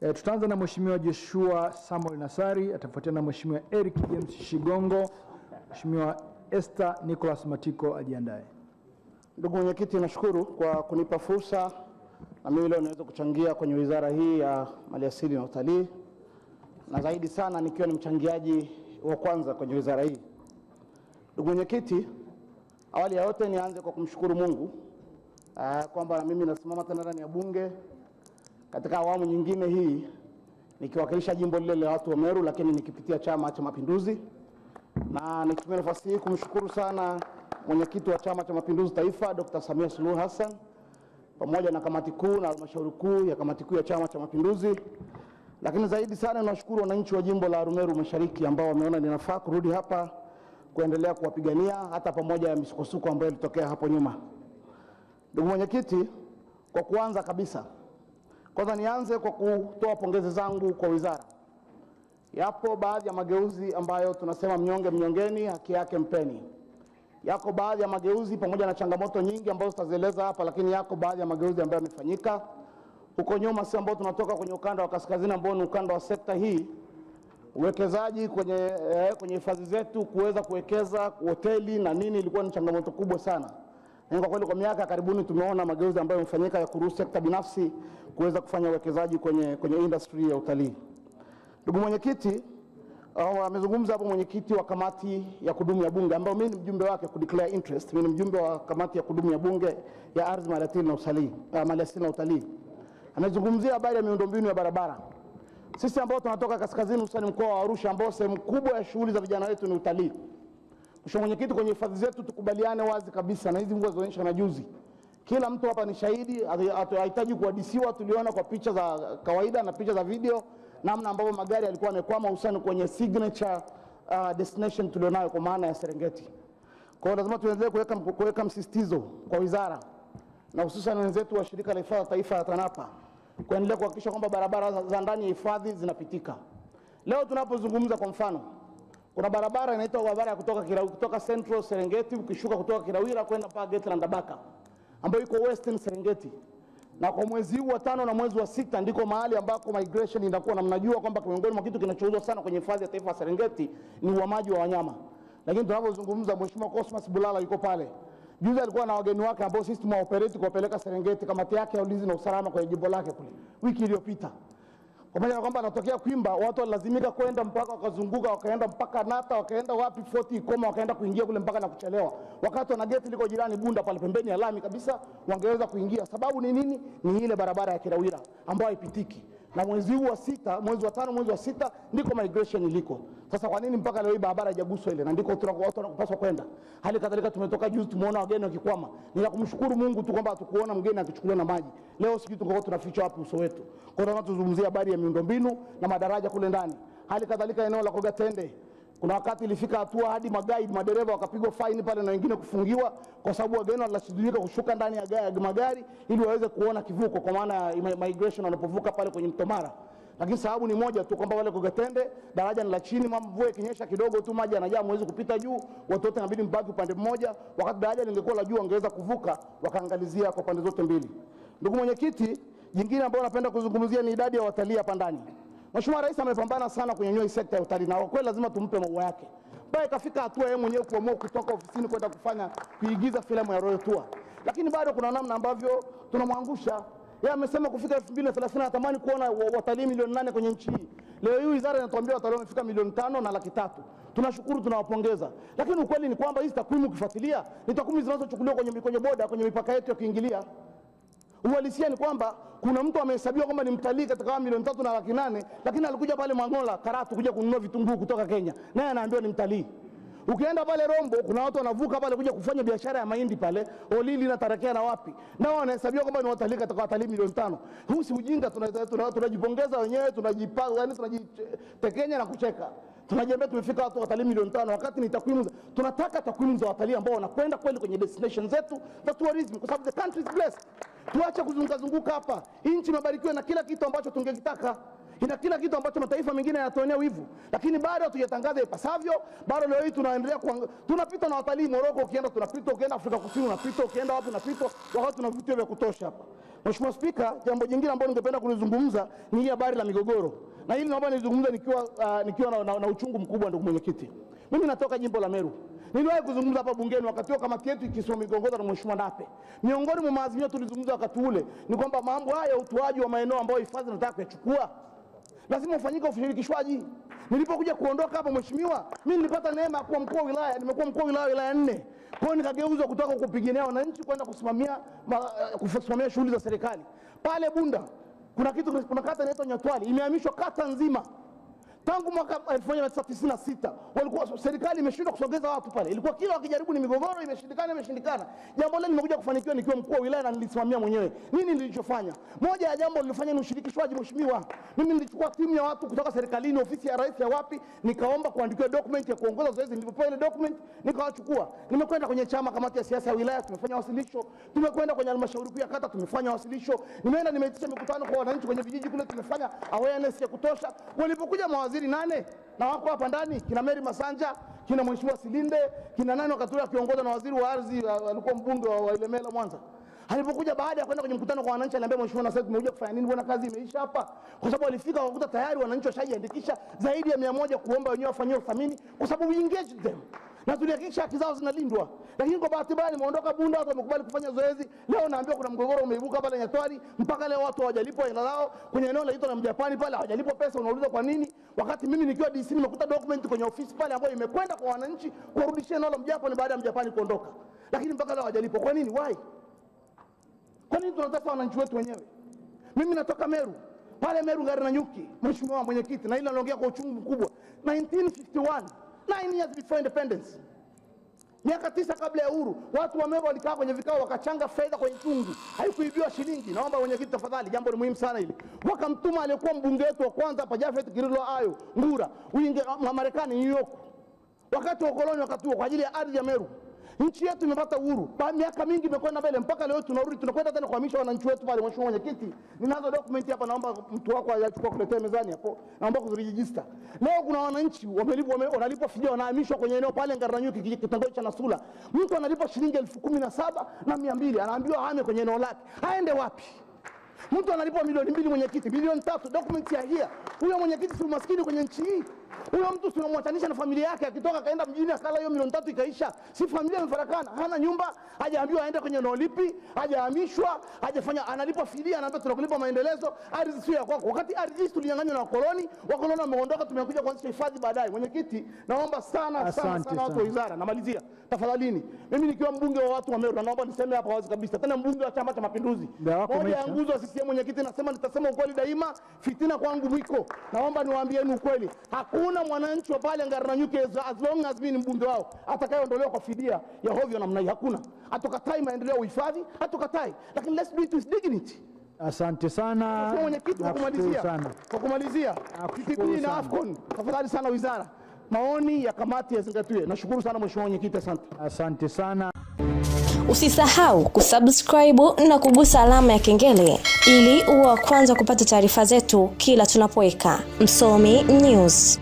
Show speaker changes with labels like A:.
A: Tutaanza na Mheshimiwa Joshua Samuel Nassari, atafuatiana na Mheshimiwa Eric James Shigongo. Mheshimiwa Esther Nicholas Matiko ajiandae.
B: Ndugu mwenyekiti, nashukuru kwa kunipa fursa na mimi leo naweza kuchangia kwenye wizara hii ya Maliasili na Utalii, na zaidi sana nikiwa ni mchangiaji wa kwanza kwenye wizara hii. Ndugu mwenyekiti, awali ya yote nianze kwa kumshukuru Mungu kwamba na mimi nasimama tena ndani ya bunge katika awamu nyingine hii nikiwakilisha jimbo lile la watu wa Meru, lakini nikipitia Chama cha Mapinduzi. Na nikitumia nafasi hii kumshukuru sana mwenyekiti wa Chama cha Mapinduzi Taifa Dr. Samia Suluhu Hassan pamoja na kamati kuu na halmashauri kuu ya kamati kuu ya Chama cha Mapinduzi. Lakini zaidi sana nashukuru wananchi wa jimbo la Arumeru Mashariki ambao wameona ninafaa kurudi hapa kuendelea kuwapigania hata pamoja na misukosuko ambayo ilitokea hapo nyuma. Ndugu mwenyekiti, kwa kuanza kabisa, kwanza nianze kwa kutoa pongezi zangu kwa wizara. Yapo baadhi ya mageuzi ambayo tunasema mnyonge mnyongeni, haki yake mpeni. Yako baadhi ya mageuzi pamoja na changamoto nyingi ambazo tutazieleza hapa, lakini yako baadhi ya mageuzi ambayo yamefanyika huko nyuma, si ambao tunatoka kwenye ukanda wa kaskazini ambao ni ukanda wa sekta hii. Uwekezaji kwenye hifadhi zetu, kuweza kuwekeza hoteli na nini, ilikuwa ni changamoto kubwa sana. Na kwa kweli kwa miaka karibuni tumeona mageuzi ambayo yamefanyika ya kuruhusu sekta binafsi kuweza kufanya uwekezaji kwenye industry ya utalii. Ndugu mwenyekiti, amezungumza hapo mwenyekiti wa kamati ya kudumu ya bunge ambao mimi ni mjumbe wake ku declare interest. Mimi ni mjumbe wa kamati ya kudumu ya bunge ya ardhi, maliasili na utalii. Amezungumzia habari ya miundombinu ya barabara. Sisi ambao tunatoka kaskazini hususan mkoa wa Arusha ambao sehemu kubwa ya shughuli za vijana wetu ni utalii. Mheshimiwa mwenyekiti, kwenye hifadhi zetu tukubaliane wazi kabisa, na hizi mvua zinaonyesha na juzi, kila mtu hapa ni shahidi, hahitaji kuhadisiwa. Tuliona kwa picha za kawaida na picha za video namna ambavyo magari yalikuwa yamekwama hususan kwenye signature destination tulionayo kwa maana ya Serengeti. Kwa hiyo lazima tuendelee kuweka msisitizo kwa wizara na hususan wenzetu wa shirika la hifadhi taifa ya TANAPA kuendelea kuhakikisha kwamba barabara za ndani ya hifadhi zinapitika. Leo tunapozungumza, kwa mfano, kuna barabara inaitwa barabara ya kutoka Central Serengeti ukishuka kutoka Kirawira kwenda mpaka Gate la Ndabaka ambayo iko Western Serengeti. Na kwa mwezi huu wa 5 na mwezi wa 6 ndiko mahali ambako migration inakuwa, na mnajua kwamba miongoni mwa kitu kinachouzwa sana kwenye hifadhi ya taifa ya Serengeti ni uhamaji wa wanyama. Lakini tunapozungumza, Mheshimiwa Cosmas Bulala yuko pale. Juzi alikuwa na wageni wake ambao sisi tumewaoperate kuwapeleka Serengeti, kamati yake ya ulinzi na usalama kwenye jimbo lake kule wiki iliyopita. Kwa maana kwamba anatokea Kwimba, watu walazimika kwenda mpaka wakazunguka, wakaenda mpaka Nata, wakaenda wapi Fort Ikoma, wakaenda kuingia kule mpaka na kuchelewa. Wakati wana geti liko jirani Bunda pale pembeni ya lami kabisa, wangeweza kuingia. Sababu ni nini? Ni ile barabara ya Kirawira ambayo haipitiki. Na mwezi huu wa 6, mwezi wa 5, mwezi wa 6 ndiko migration iliko. Sasa kwa nini mpaka leo hii barabara haijaguswa ile? Na ndiko watu wanapaswa kwenda. Hali kadhalika tumetoka juzi tumeona wageni wakikwama. Ni kumshukuru Mungu tu kwamba hatukuona mgeni akichukuliwa na maji. Leo sisi tungekuwa tunaficha wapi uso wetu. Kwa hiyo tunazungumzia habari ya miundombinu na madaraja kule ndani. Hali kadhalika eneo la Kogatende, kuna wakati ilifika hatua hadi madereva wakapigwa fine pale na wengine kufungiwa kwa sababu wageni walashindika kushuka ndani ya magari ili waweze kuona kivuko, kwa maana ya migration wanapovuka pale kwenye Mto Mara. Lakini sababu ni moja tu, kwamba wale Kogatende daraja ni la chini, mvua ikinyesha kidogo tu maji yanajaa, mwezi kupita juu, watu wote inabidi mbaki upande mmoja, wakati daraja lingekuwa la juu wangeweza kuvuka wakaangalizia kwa pande zote mbili. Ndugu mwenyekiti, jingine ambalo napenda kuzungumzia ni idadi ya watalii hapa ndani. Mheshimiwa Rais amepambana sana kunyanyua sekta ya utalii, na kwa kweli lazima tumpe maua yake. Baada ikafika hatua yeye mwenyewe kuamua kutoka ofisini kwenda kuigiza filamu ya Royal Tour. Lakini bado kuna namna ambavyo tunamwangusha. Yeye amesema kufika 2030 anatamani kuona watalii milioni 8 kwenye nchi hii. Leo hii wizara inatuambia watalii wamefika milioni 5 na laki 3. Tunashukuru, tunawapongeza. Lakini ukweli ni kwamba hizi takwimu ukifuatilia ni takwimu zinazochukuliwa kwenye boda, kwenye mipaka yetu ya kuingilia. Uhalisia ni kwamba kuna mtu amehesabiwa kwamba ni mtalii katika milioni 3 na laki 8, lakini alikuja pale Mangola Karatu kuja kununua vitunguu kutoka Kenya, naye anaambiwa ni mtalii. Ukienda pale Rombo kuna watu wanavuka pale kuja kufanya biashara ya mahindi pale Olili na Tarakea na wapi, nao wanahesabiwa kwamba ni watalii katika watalii milioni 5. Huu si ujinga? Tunajipongeza wenyewe, tunajipanga, yani tunajitekenya na kucheka. Tunajiambia tumefika watu watalii milioni 5 wakati ni takwimu. Tunataka takwimu za watalii ambao wanakwenda kweli kwenye destination zetu za tourism, kwa sababu the country is blessed. Tuache kuzunguka hapa. Nchi imebarikiwa na kila kitu ambacho tungekitaka. Ina kila kitu ambacho mataifa mengine yanatuonea wivu, lakini bado hatujatangaza ipasavyo. Bado leo hii tunaendelea tunapita na watalii Morocco, ukienda tunapita, ukienda Afrika Kusini unapita, ukienda wapi unapita, wakati tuna vivutio vya kutosha hapa. Mheshimiwa Spika, jambo jingine ambalo ningependa kulizungumza ni hii habari la migogoro. Na hili naomba nizungumze nikiwa na uchungu mkubwa, ndugu mwenyekiti. Mimi natoka jimbo la Meru. Niliwahi kuzungumza hapa bungeni wakati kamati yetu ikisoma migogoro na Mheshimiwa Nape. Miongoni mwa maazimio tulizungumza wakati ule ni kwamba mambo haya ya utoaji wa maeneo ambayo hifadhi nataka kuyachukua lazima ufanyike ushirikishwaji. Nilipokuja kuondoka hapa mheshimiwa, mimi nilipata neema ya kuwa mkuu wa wilaya, nimekuwa mkuu wa wilaya 4. Kwa hiyo nikageuzwa kutoka kupigania wananchi kwenda kusimamia shughuli za serikali. Pale Bunda kuna kata inaitwa Nyatwali, imehamishwa kata nzima. Tangu mwaka 1996 walikuwa serikali imeshindwa kusogeza watu pale. Ilikuwa kila wakijaribu ni migogoro, imeshindikana. Jambo lile nimekuja kufanikiwa nikiwa mkuu wa wilaya na nilisimamia mwenyewe. Nini nilichofanya? Moja ya jambo nilifanya ni ushirikishwaji mheshimiwa. Mimi nilichukua timu ya watu kutoka serikalini, ofisi ya rais ya wapi, nikaomba kuandikiwa document ya kuongoza zoezi. Nilipopewa ile document nikawachukua. Nimekwenda kwenye chama, kamati ya siasa ya wilaya, tumefanya wasilisho. Tumekwenda kwenye halmashauri kuu ya kata, tumefanya wasilisho. Nimeitisha mikutano kwa wananchi kwenye vijiji kule, tumefanya awareness ya kutosha. Walipokuja mawaziri 8 na wako hapa ndani, kina Mary Masanja, kina Mheshimiwa Silinde, kina nani wakati ule akiongozwa na waziri wa ardhi alikuwa mbunge wa Ilemela Mwanza. Alipokuja baada ya kwenda kwenye mkutano kwa wananchi, aliambia mheshimiwa, na sasa tumekuja kufanya nini? Mbona kazi imeisha hapa? Kwa sababu walifika wakakuta tayari wananchi washajiandikisha zaidi ya 100 kuomba wenyewe wafanyiwe uthamini, kwa sababu we engage them na tulihakikisha haki zao zinalindwa. Lakini kwa bahati mbaya nimeondoka Bunda, watu wamekubali kufanya zoezi. Leo naambiwa kuna mgogoro umeibuka pale Nyatwali, mpaka leo watu hawajalipwa hela zao kwenye eneo la Ito na Mjapani pale, hawajalipwa pesa. Unauliza kwa nini? Wakati mimi nikiwa DC nimekuta document kwenye ofisi pale ambayo imekwenda kwa wananchi kurudishia eneo la Mjapani baada ya Mjapani kuondoka, lakini mpaka leo hawajalipwa. Kwa nini? Why? Kwa nini tunataka wananchi wetu wenyewe? Mimi natoka Meru. Pale Meru Ngari na Nyuki, mheshimiwa mwenyekiti, na ile anaongea kwa uchungu mkubwa. 1951, 9 years before independence. Miaka 9 kabla ya uhuru, watu wa Meru walikaa kwenye vikao wakachanga fedha kwenye tungu. Haikuibiwa shilingi. Naomba mwenyekiti tafadhali, jambo ni muhimu sana hili. Wakamtuma aliyekuwa mbunge wetu wa kwanza hapa Jafet Kirilo Ayo Ngura, Marekani, New York. Wakati wa ukoloni wakati huo kwa ajili ya ardhi ya Meru. Nchi yetu imepata uhuru. Miaka mingi imekwenda mbele mpaka leo tunarudi, tunakwenda tena kuhamisha wananchi wetu pale. Mheshimiwa mwenyekiti, ninazo document hapa, naomba mtu wako achukue kuletea mezani hapo. Naomba kuziregister. Leo kuna wananchi wanalipwa fidia, wanahamishwa kwenye eneo pale Ngari na Nyuki, kitongoji cha Nasula. Mtu analipwa shilingi 17,200, anaambiwa ahame kwenye eneo lake. Aende wapi? Mtu analipwa milioni 2 mwenyekiti, milioni 3, document ya hia. Huyo mwenyekiti si umaskini kwenye nchi hii? Huyo mtu tunamwatanisha na familia yake, akitoka kaenda mjini akala hiyo milioni 3 ikaisha. Si familia imefarakana, hana nyumba, hajaambiwa aende kwenye eneo lipi, hajahamishwa, hajafanya, analipwa fidia, anaambia tunakulipa maendelezo, ardhi sio ya kwako. Wakati ardhi hizi tulinyang'anywa na wakoloni wameondoka, tumekuja kuanzisha hifadhi baadaye. Mwenyekiti, naomba sana watu wa wizara, namalizia. Tafadhalini, mimi nikiwa mbunge wa watu wa Meru, na naomba niseme hapa wazi kabisa, tena mbunge wa Chama cha Mapinduzi. Moja ya nguzo wa CCM mwenyekiti, nasema nitasema ukweli daima, fitina kwangu mwiko. Naomba niwaambieni ukweli. Hakuna mwananchi wa pale Ngari na Nyuki as long as mimi ni mbunge wao atakayeondolewa kwa fidia ya hovyo namna hii. Hakuna. Hatukatai maendeleo ya uhifadhi, hatukatai. Lakini let's do it with dignity.
A: Asante sana.
B: Mwenyekiti, kwa kumalizia, TPP na AFCON, tafadhali sana wizara, maoni ya kamati yazingatiwe. Nashukuru sana mheshimiwa mwenyekiti, asante.
A: Asante sana.
C: Usisahau kusubscribe na kugusa alama ya kengele ili uwe wa kwanza kupata taarifa zetu kila tunapoweka Msomi News.